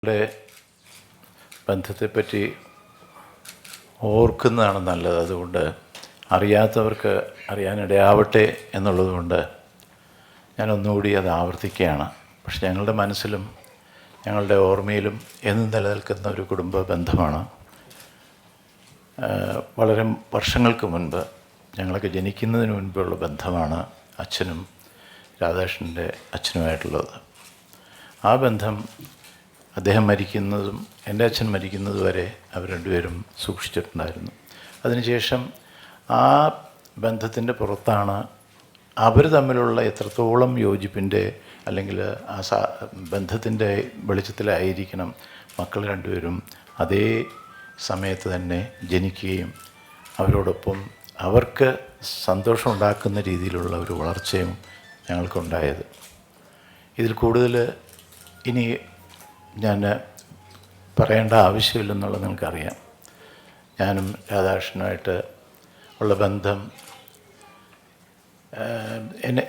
ടെ ബന്ധത്തെപ്പറ്റി ഓർക്കുന്നതാണ് നല്ലത്. അതുകൊണ്ട് അറിയാത്തവർക്ക് അറിയാനിടയാവട്ടെ എന്നുള്ളതുകൊണ്ട് ഞാനൊന്നുകൂടി അത് ആവർത്തിക്കുകയാണ്. പക്ഷെ ഞങ്ങളുടെ മനസ്സിലും ഞങ്ങളുടെ ഓർമ്മയിലും എന്നും നിലനിൽക്കുന്ന ഒരു കുടുംബ ബന്ധമാണ്. വളരെ വർഷങ്ങൾക്ക് മുൻപ്, ഞങ്ങളൊക്കെ ജനിക്കുന്നതിന് മുൻപുള്ള ബന്ധമാണ് അച്ഛനും രാധാകൃഷ്ണൻ്റെ അച്ഛനുമായിട്ടുള്ളത്. ആ ബന്ധം അദ്ദേഹം മരിക്കുന്നതും എൻ്റെ അച്ഛൻ മരിക്കുന്നത് വരെ അവർ രണ്ടുപേരും സൂക്ഷിച്ചിട്ടുണ്ടായിരുന്നു. അതിനുശേഷം ആ ബന്ധത്തിൻ്റെ പുറത്താണ് അവർ തമ്മിലുള്ള എത്രത്തോളം യോജിപ്പിൻ്റെ അല്ലെങ്കിൽ ആ ബന്ധത്തിൻ്റെ വെളിച്ചത്തിലായിരിക്കണം മക്കൾ രണ്ടുപേരും അതേ സമയത്ത് തന്നെ ജനിക്കുകയും അവരോടൊപ്പം അവർക്ക് സന്തോഷമുണ്ടാക്കുന്ന രീതിയിലുള്ള ഒരു വളർച്ചയും ഞങ്ങൾക്കുണ്ടായത്. ഇതിൽ കൂടുതൽ ഇനി ഞാൻ പറയേണ്ട ആവശ്യമില്ലെന്നുള്ളത് നിങ്ങൾക്കറിയാം. ഞാനും രാധാകൃഷ്ണനുമായിട്ട് ഉള്ള ബന്ധം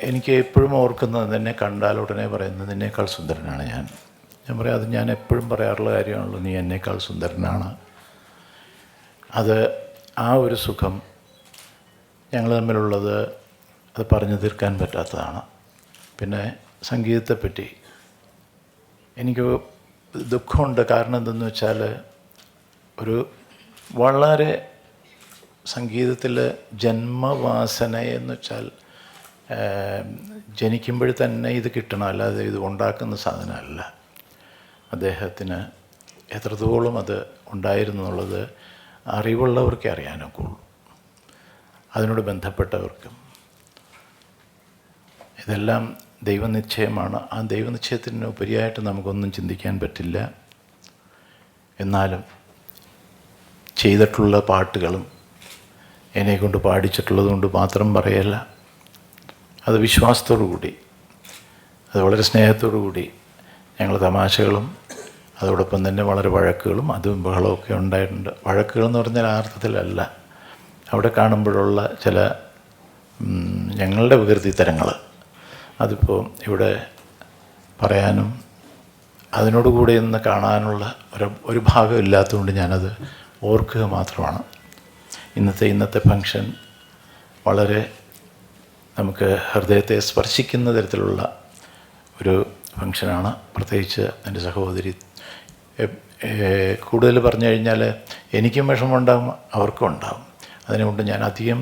എനിക്ക് എപ്പോഴും ഓർക്കുന്നത്, എന്നെ കണ്ടാൽ ഉടനെ പറയുന്നത് നിന്നേക്കാൾ സുന്ദരനാണ് ഞാൻ പറയാം. അത് ഞാൻ എപ്പോഴും പറയാറുള്ള കാര്യമാണല്ലോ, നീ എന്നേക്കാൾ സുന്ദരനാണ്. അത് ആ ഒരു സുഖം ഞങ്ങൾ തമ്മിലുള്ളത് അത് പറഞ്ഞു തീർക്കാൻ പറ്റാത്തതാണ്. പിന്നെ സംഗീതത്തെപ്പറ്റി എനിക്ക് ദുഃഖമുണ്ട്. കാരണം എന്തെന്ന് വെച്ചാൽ ഒരു വളരെ സംഗീതത്തിൽ ജന്മവാസനയെന്ന് വെച്ചാൽ ജനിക്കുമ്പോൾ തന്നെ ഇത് കിട്ടണം, അല്ലാതെ ഇത് ഉണ്ടാക്കുന്ന സാധനമല്ല. അദ്ദേഹത്തിന് എത്രത്തോളം അത് ഉണ്ടായിരുന്നു എന്നുള്ളത് അറിവുള്ളവർക്കേ അറിയാനൊക്കുള്ളൂ, അതിനോട് ബന്ധപ്പെട്ടവർക്കും. ഇതെല്ലാം ദൈവനിശ്ചയമാണ്. ആ ദൈവനിശ്ചയത്തിന് ഉപരിയായിട്ട് നമുക്കൊന്നും ചിന്തിക്കാൻ പറ്റില്ല. എന്നാലും ചെയ്തിട്ടുള്ള പാട്ടുകളും എന്നെക്കൊണ്ട് പാടിച്ചിട്ടുള്ളത് കൊണ്ട് മാത്രം പറയല്ല, അത് വിശ്വാസത്തോടു കൂടി, അത് വളരെ സ്നേഹത്തോടു കൂടി ഞങ്ങൾ തമാശകളും അതോടൊപ്പം തന്നെ വളരെ വഴക്കുകളും അതും ബഹളമൊക്കെ ഉണ്ടായിട്ടുണ്ട്. വഴക്കുകളെന്ന് പറഞ്ഞാൽ ആ അർത്ഥത്തിലല്ല, അവിടെ കാണുമ്പോഴുള്ള ചില ഞങ്ങളുടെ വികൃതിത്തരങ്ങൾ അതിപ്പോൾ ഇവിടെ പറയാനും അതിനോടുകൂടി ഇന്ന് കാണാനുള്ള ഒരു ഭാഗം ഇല്ലാത്തതുകൊണ്ട് ഞാനത് ഓർക്കുക മാത്രമാണ്. ഇന്നത്തെ ഫംഗ്ഷൻ വളരെ നമുക്ക് ഹൃദയത്തെ സ്പർശിക്കുന്ന തരത്തിലുള്ള ഒരു ഫംഗ്ഷനാണ്. പ്രത്യേകിച്ച് എൻ്റെ സഹോദരി, കൂടുതൽ പറഞ്ഞു കഴിഞ്ഞാൽ എനിക്കും വിഷമമുണ്ടാകും, അവർക്കും ഉണ്ടാകും. അതിനുകൊണ്ട് ഞാൻ അധികം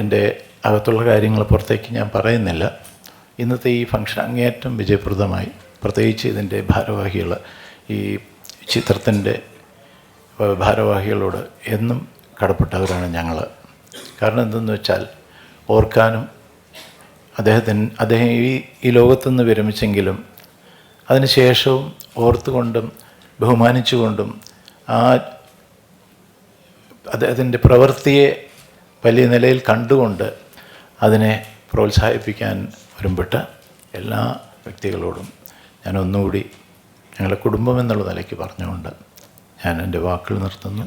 എൻ്റെ അകത്തുള്ള കാര്യങ്ങൾ പുറത്തേക്ക് ഞാൻ പറയുന്നില്ല. ഇന്നത്തെ ഈ ഫംഗ്ഷൻ അങ്ങേയറ്റം വിജയപ്രദമായി. പ്രത്യേകിച്ച് ഇതിൻ്റെ ഭാരവാഹികൾ, ഈ ചിത്രത്തിൻ്റെ ഭാരവാഹികളോട് എന്നും കടപ്പെട്ടവരാണ് ഞങ്ങൾ. കാരണം എന്തെന്ന് വെച്ചാൽ ഓർക്കാനും അദ്ദേഹം ഈ ലോകത്തുനിന്ന് വിരമിച്ചെങ്കിലും അതിനുശേഷവും ഓർത്തുകൊണ്ടും ബഹുമാനിച്ചുകൊണ്ടും അദ്ദേഹത്തിൻ്റെ പ്രവൃത്തിയെ വലിയ നിലയിൽ കണ്ടുകൊണ്ട് അതിനെ പ്രോത്സാഹിപ്പിക്കാൻ ഒരുമ്പെട്ട എല്ലാ വ്യക്തികളോടും ഞാൻ ഒന്നുകൂടി ഞങ്ങളുടെ കുടുംബം എന്നുള്ള നിലയ്ക്ക് പറഞ്ഞുകൊണ്ട് ഞാൻ എൻ്റെ വാക്കുകൾ നിർത്തുന്നു.